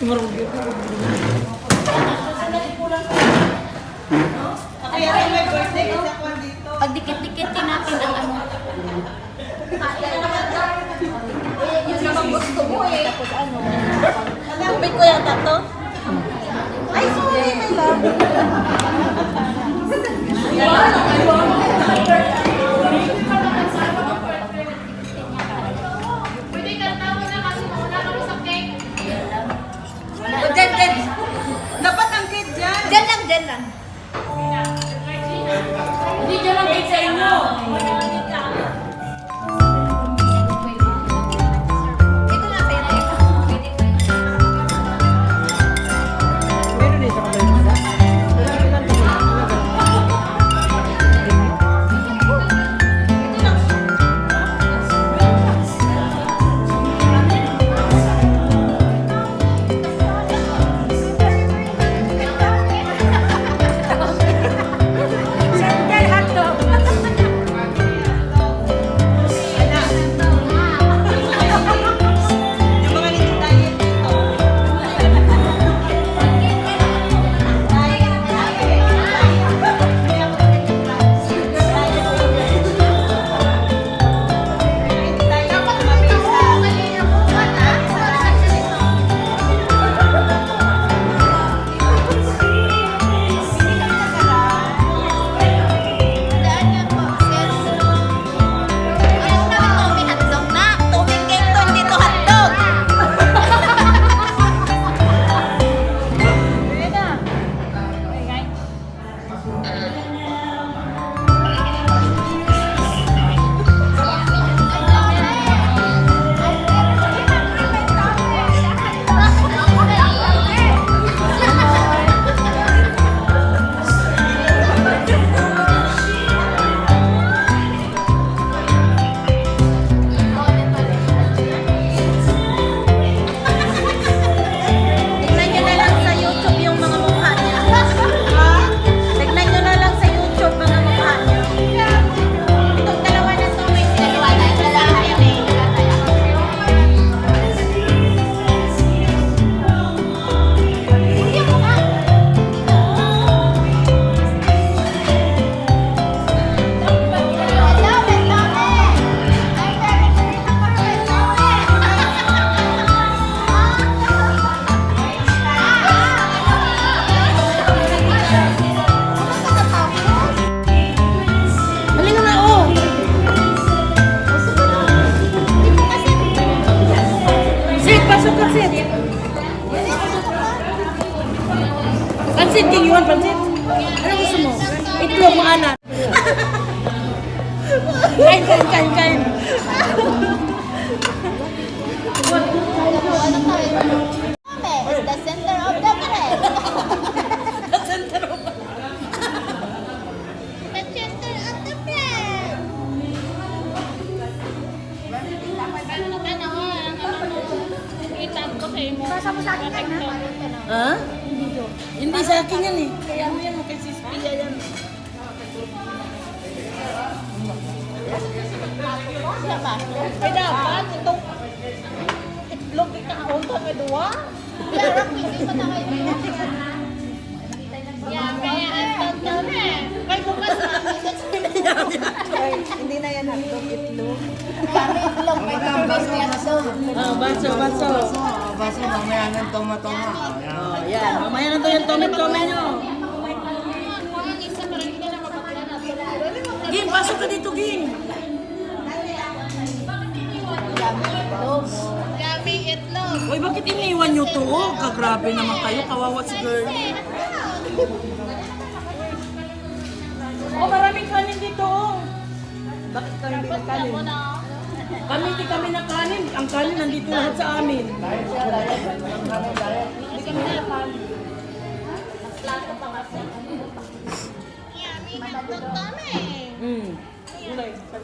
Kaya rin may birthday kasi ako dito. Pagdikit-dikitin natin ang ano. Yun naman gusto mo eh. Tapos ano. Tubig ko yata to. Ay, sorry, my love. Pwede kanta mo na kasi mauna kami sa cake. Diyan. Dapat ang kid dyan. Diyan lang. Hindi dyan ang cake sa inyo. Ito na sa'yo na ito. Pwede ba yun? Meron dito ka ba yung isa? Yung mga nagtitayin dito. Dapat mabisa. Daan niya po, sis. Ayos na ito, may hotdog na. Tuming cake to, hindi to hotdog. Tignan nyo na lang sa YouTube yung mga mukha niya. Tignan nyo na lang sa YouTube mga mukha niya. Itong dalawa na to may Dalawa na, lalaki yan eh. Hindi mo nga. Halika na, oh! Sit, pasok ka, sit. Pansit, king yuan, pansit. Ano gusto mo? Itlog mo, anak. Kain. Is the center of the bread. The center of the bread. Kasama sa akin na. Ha? Hindi sa akin yan eh. Kaya mo yan, kay Sis Pia yan. Siya ba? Ay, dapat itong itlog ikaon to may duwa. Pero hindi pa na kayo. Kaya ang tawag na eh. Kay bukas na. Ay, hindi na yan hotdog, itlog. Itlog, may numbers na itlog. Baso. Baso mamaya ng toma-toma. Oh, yan. Mamaya na to yung tome-tome nyo. Ging, pasok ka dito, Ging. Yummy itlog. Uy, bakit iniwan nyo to? Oh, kagrabe naman kayo. Kawawa si girl. Oh, maraming kanin dito. Oh. Bakit kami hindi na kanin? Kami hindi kami na kanin. Ang kanin nandito lahat sa amin. Hindi kami na kanin. Yummy hotdog kami.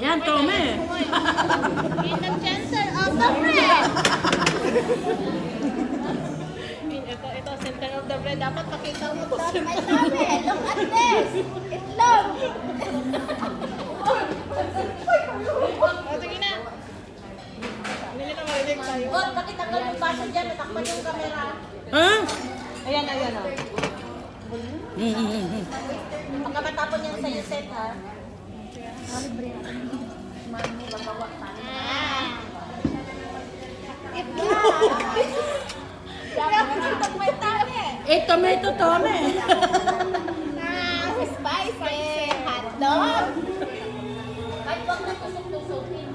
Yan, Tome. In the center of the bread. Ito, center of the bread. Dapat pakita mo to. Ay, sabi, look at this. Itlog. O, sige na. Hindi nila marinig. Project tayo. Oh, nakitanggal yung baso dyan. Natakpan yung camera. Ha? Ayan, ayan, oh. Pagka matapon yan sa'yo, set ha. Ito may totome. Spicy hotdog. Ay, wag na tusok-tusokin.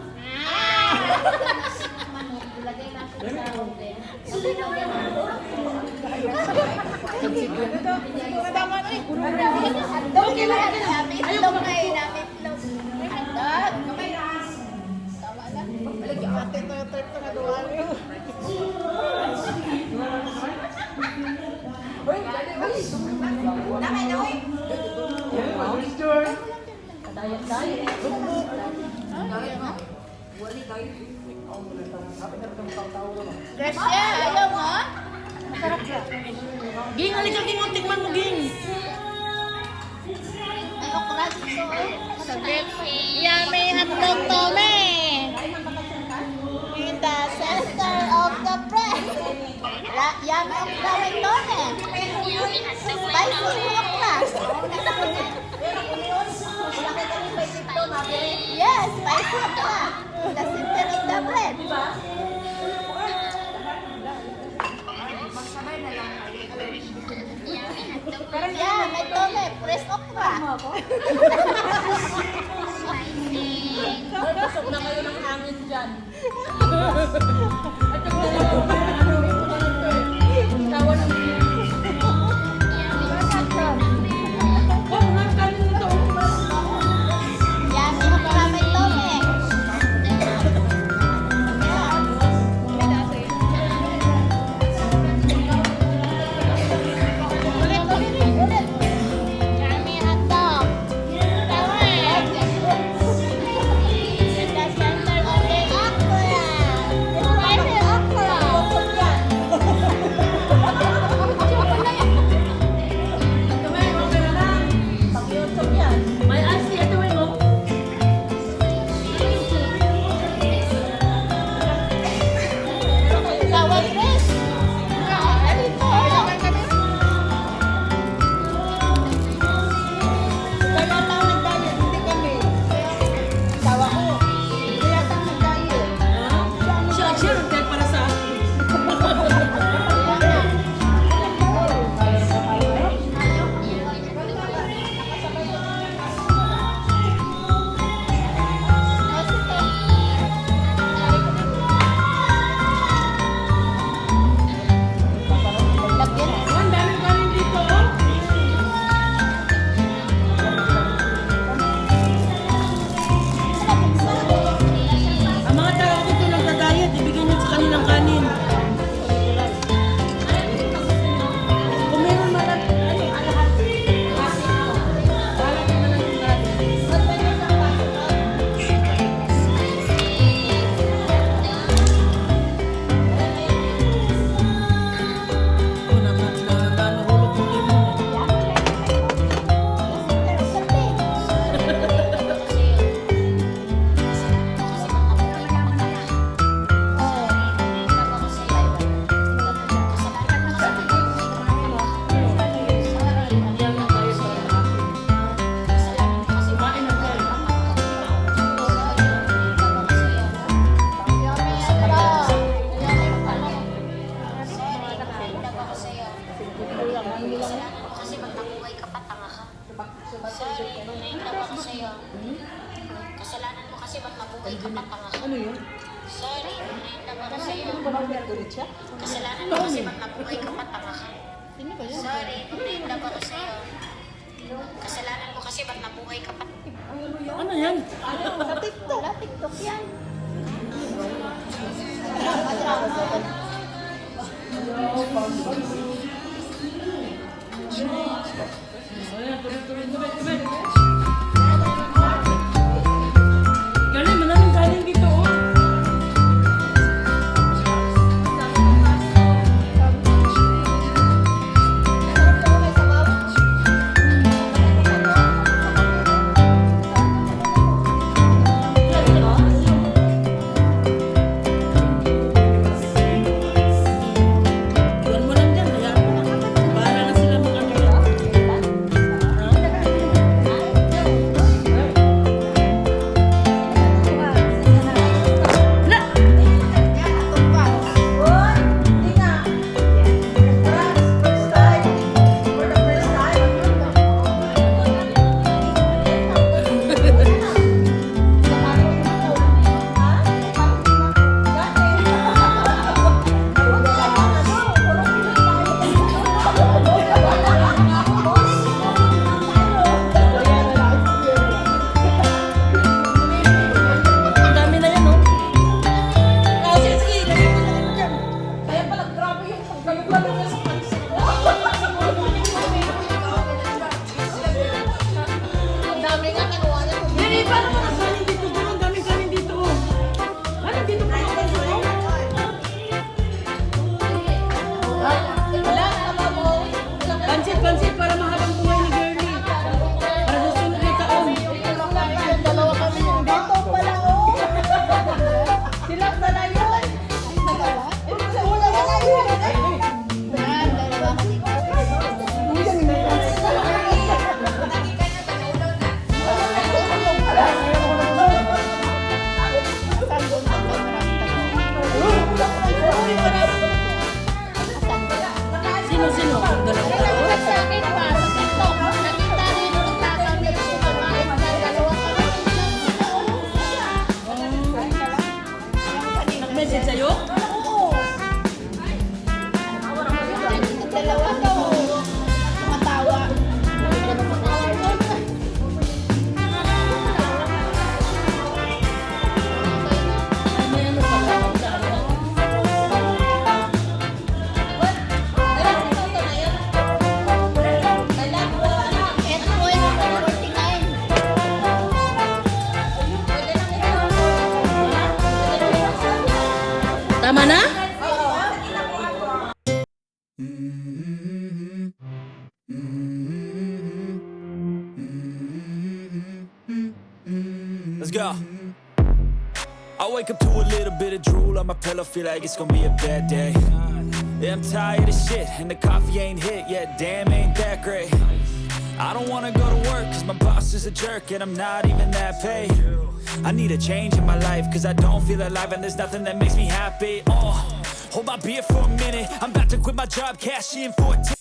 Ilagay na siya sa oven. Tama na eh. Hotdog. Namin itlog na eh. Namin itlog. Hotdog. Ate, trip ko na doon. Fresh siya. Ayaw mo? Ging, halika Ging, tikman mo Ging. Ay, okra dito. Saglit. Yummy hotdog, Tome. In the center of the bread. Yummy okra may Tome. Spicy okra. Yes, spicy okra. In the center of the bread. Yeah, may Tome. Fresh okra. Tusok na kayo ng hangin dyan. Yummy okra may Tome. Yummy hotdog. Tama. In the center of the okra. Spicy okra. Pag-YouTube yan. May ice tea, ito mo. Sour fresh. Dito. Kaya tao nag-diet, hindi kami. Sawa ko. Kaya tao nag-diet. Siya, dahil para sa akin. Lagyan. Ang daming kanin dito, oh. Ang mga tao dito nagda-diet, ibigay niyo sa kanilang kanin. Kung meron man lang, una ka, nahulog mo din mo. Kasi pag nabuhay ka pa, tanga ka. Sorry, naiinggit ako sa'yo. Kasalanan mo kasi pag nabuhay ka pa, tanga ka. Ano yun? Sorry, naiinggit ako sa'yo. Kasalanan mo kasi pag nabuhay ka pa, tanga ka. Sorry, naiinggit ako sa'yo. Kasalanan mo kasi pag nabuhay ka pa. Ano yan? Sa TikTok. Wala, TikTok yan. Ayan, tuloy. Galing, maraming kanin dito, oh. Message sa'yo? Dalawa to. Tumatawa. May ano pa ba? Ito po yung 49. Tama na? Let's go. I wake up to a little bit of drool on my pillow, feel like it's gonna be a bad day. Yeah, I'm tired of shit, and the coffee ain't hit yet, damn, ain't that great. I don't wanna go to work, cause my boss is a jerk, and I'm not even that paid. I need a change in my life, cause I don't feel alive, and there's nothing that makes me happy. Hold my beer for a minute, I'm about to quit my job, cash in for a